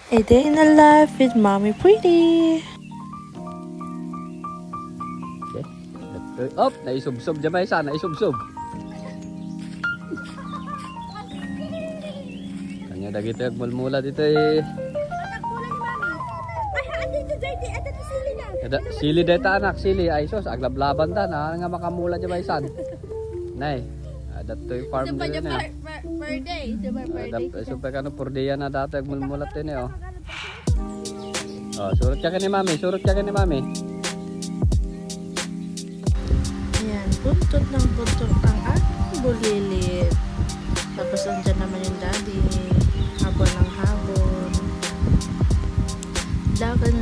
A day in the life with Mommy Pretty. Okay. Op, naisubsob dyan ba isa? Naisubsob. Kanya dagito yung mulmula dito eh. Sili dito anak, sili. Ay sos, aglablaban ta na nga makamula dyan ba isa? Nay, adat to yung farm dito na. Per day, diba per day? Supaya ka no, per day na dati yung mulmulat din eh oh. Oh, surut ka ni mami, surut ka ni mami. Ayan, buntot ng buntot ang ating bulilit. Tapos andyan naman yung daddy. Habon ng habon.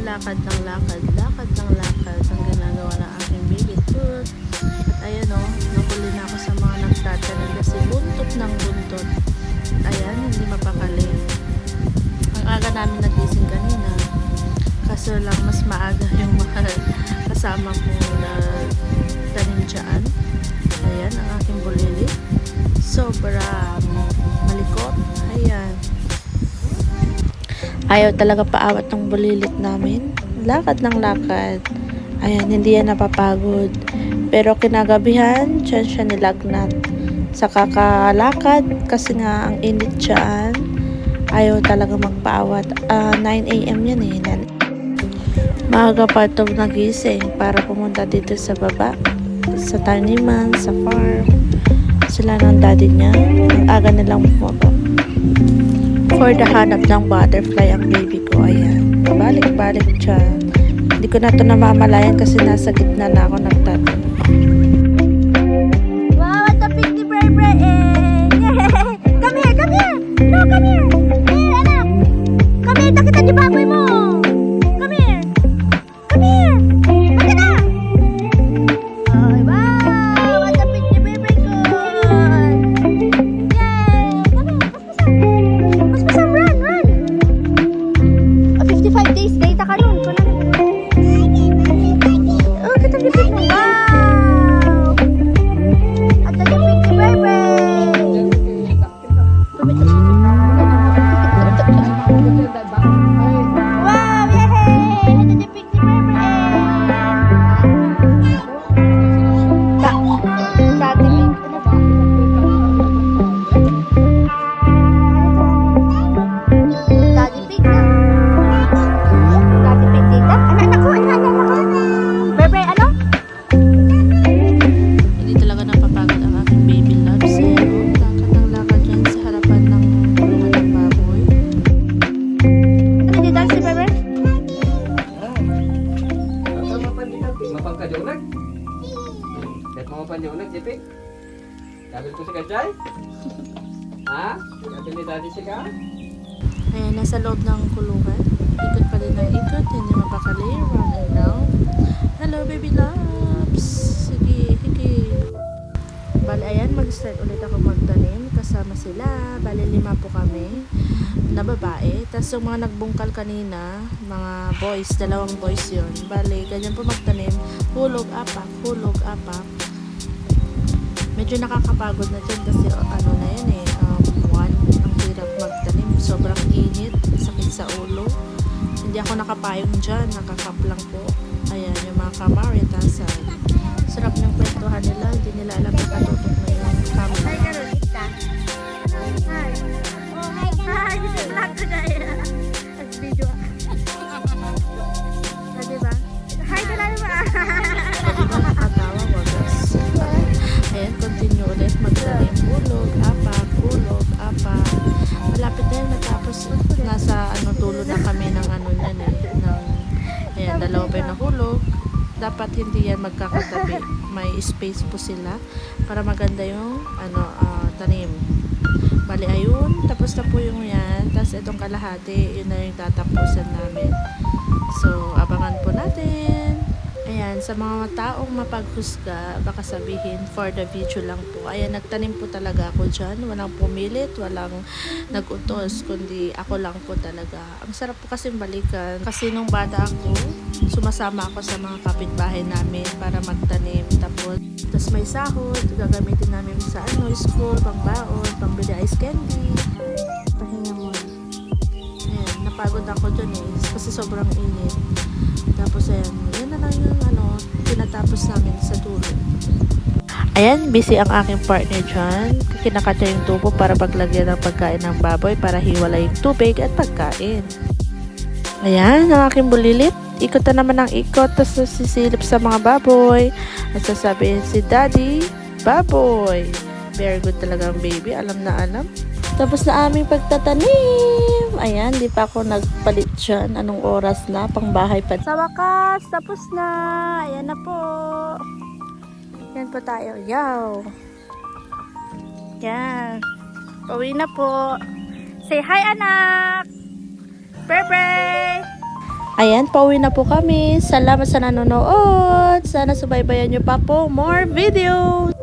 Lakad ng lakad. Lakad ng lakad ang ginagawa ng aking baby tooth. At ayan o, nakuli na ako sa mga nagtatanim kasi buntot ng buntot. At ayan, hindi mapakali. Ang aga namin nagising kanina. Kaso lang mas maaga yung mga kasama kong na tanim dyan. Ayan, ang aking bulilit. Sobrang malikot. Ayan. Ayaw talaga paawat ng bulilit namin. Lakad ng lakad. Ayan, hindi yan napapagod. Pero kinagabihan, dyan siya nilagnat. Sa kakalakad, kasi nga ang init dyan, ayaw talaga magpaawat. 9 AM yan eh. Maaga pa ito nagising para pumunta dito sa baba. Sa taniman, sa farm. Sila ng daddy niya. Ang aga nilang pumunta. For the hanap ng butterfly ang baby ko. Ayan. Balik-balik dyan. Hindi ko na ito namamalayan kasi nasa gitna na ako nagtatanong. Wow, at the piggy bear bear eh! Come here, come here! No, come here! Here, anak! Come here, nakita niyo baboy mo! Come here! Come here! Baka na! Ay, wow! At the piggy bear bear ko! Yay! Come here, paspasan! Paspasan, run, run! 55 days, data ka nun. Oh, katalipid mo. Wow! At the piggy bear Wow! Yay! At the piggy bear Daddy pig na. Daddy pig dito. Anak ko, anak ko. Bebe, ano? Hindi talaga napapagod ang aking baby loves. Lakad ng lakad yan sa harapan ng kulungan ng baboy. Ano dito si Bebe? Mapangkadunag? Kahit mga pandunag, Jepe? Sabi ko si Kajay? Ha? Sabi ni Daddy si Ka? Ayan, nasa loob ng kulungan. Ikot pa din ng ikot. Hindi mapakali. Run and down. Hello, baby loves. Sige, higi. Bali, ayan, mag-start ulit ako magtanim. Kasama sila. Bali, 5 po kami na babae. Tapos yung mga nagbungkal kanina, mga boys, 2 boys yun. Bali, ganyan po magtanim. Hulog, apak, hulog, apak. Medyo nakakapagod na dyan kasi ano na yan eh. Ang hirap magtanim. Sobrang init, sakit sa ulo. Hindi ako nakapayong dyan, nakakap lang po. Ayan, yung mga kamaritasan. Sarap ng kwentuhan nila, hindi nila alam na katutok na yung camera. Hi, Carolita. Hi. Oh, hi. Hi. Vlog ko na yan. At video. Diba? Hi, Carolita. Diba nakatawa, wagas. Ayan, continue ulit magtanim. Hulog, apak, hulog, apak. Malapit na yun matapos. Nasa dulo na kami ng yan eh. Ayan, 2 pa yung nahulog. Dapat hindi yan magkakatabi. May space po sila para maganda yung tanim. Bali ayun, tapos na po yung yan. Tapos itong kalahati, yun na yung tatapusan namin. So, abangan po natin. Ayan, sa mga taong mapaghusga, baka sabihin for the video lang po. Ayan, nagtanim po talaga ako dyan. Walang pumilit, walang nagutos, kundi ako lang po talaga. Ang sarap po kasi balikan. Kasi nung bata ako, sumasama ako sa mga kapitbahay namin para magtanim. Tapos may sahod, gagamitin namin sa school, pangbaon, pangbili ice candy. Pahinga mo. Ayan, napagod ako dyan eh. Kasi sobrang init. Tapos ayan, yan na lang yung tinatapos namin sa dulo. Ayan, busy ang aking partner dyan. Kinakatya yung tubo para paglagyan ng pagkain ng baboy para hiwala yung tubig at pagkain. Ayan, ang aking bulilit. Ikot na naman ang ikot, tapos sisilip sa mga baboy. At sasabihin si Daddy, baboy. Very good talaga ang baby, alam na alam. Tapos na aming pagtatanim. Ayan, di pa ako nagpalit dyan. Anong oras na, pang bahay pa. Sa wakas, tapos na. Ayan na po. Yan po tayo. Yaw. Yan. Pauwi na po. Say hi, anak. Bye-bye. Ayan, pauwi na po kami. Salamat sa nanonood. Sana subaybayan nyo pa po more videos.